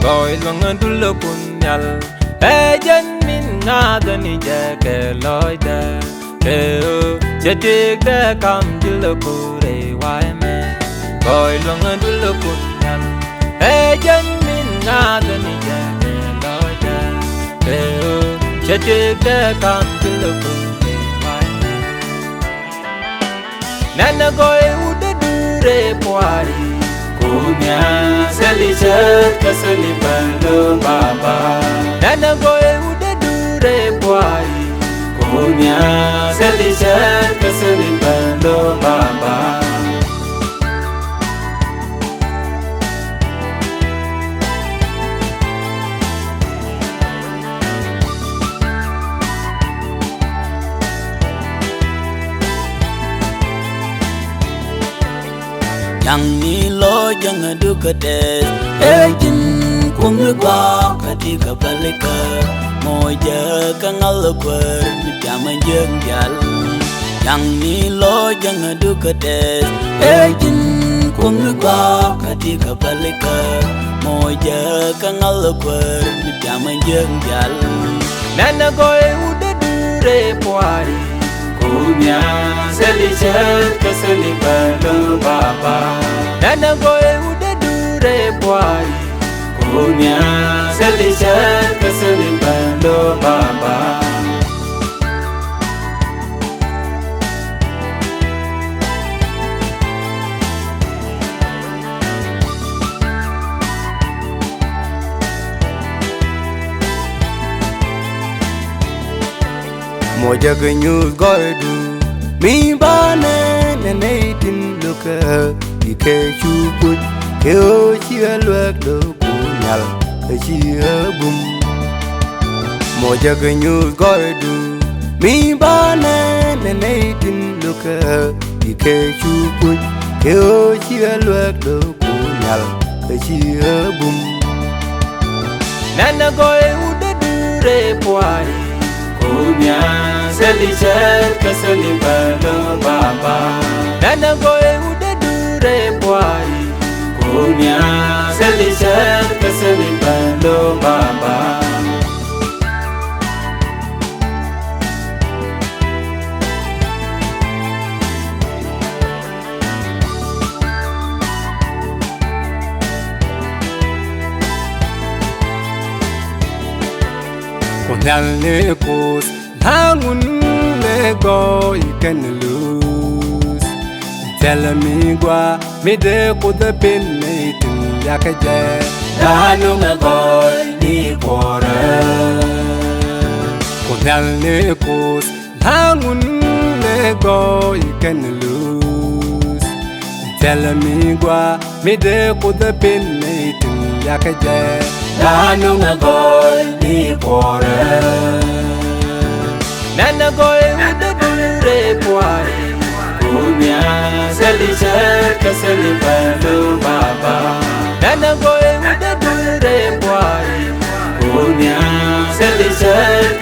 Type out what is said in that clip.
Goi longan dulu punyal Ejen min ngadani jake loida Keo jedik de kam dulu kure waime Goi longan dulu punyal Ejen min ngadani jake loida Keo jedik de kam dulu kure waime Nana goi ude dure puari Kunya selicet keseli belum baba Nana goe udah dure puai Kunya selicet keseli belum baba Yang ni lo jangan duketes Ejin kumluka ketika balik Moja kangal ber Jaman jengjal Yang ni lo jangan duketes Ejin kumluka ketika balik Moja kangal ber Jaman jengjal Nana goe udah dure puai Kunya selicet keseli belum baba Nana goe udah dure puai Kunya selicet keseli belum baba Moja genyus goidu mi bane nene tin luka ike chukut keo chia luak do kunyal ke chia bum Moja genyus goidu mi bane nene tin luka ike chukut keo chia luak do kunyal ke chia bum Nana goe udah dure puai Kunya selicet keseli belum baba Nana goe udah dure puai Kunya selicet keseli belum baba Kunyal ne kus Langun le go you can lose Tell me gua me de ko de pin me tin yakaje Danu me goe ni pore Kunyal ne kus Langun le go you can lose Tell me gua me de ko de pin me tin yakaje Danu me goe ni pore Nana goe udah dure puai Kunya selicet keseli belum baba Nana goe udah dure puai Kunya selicet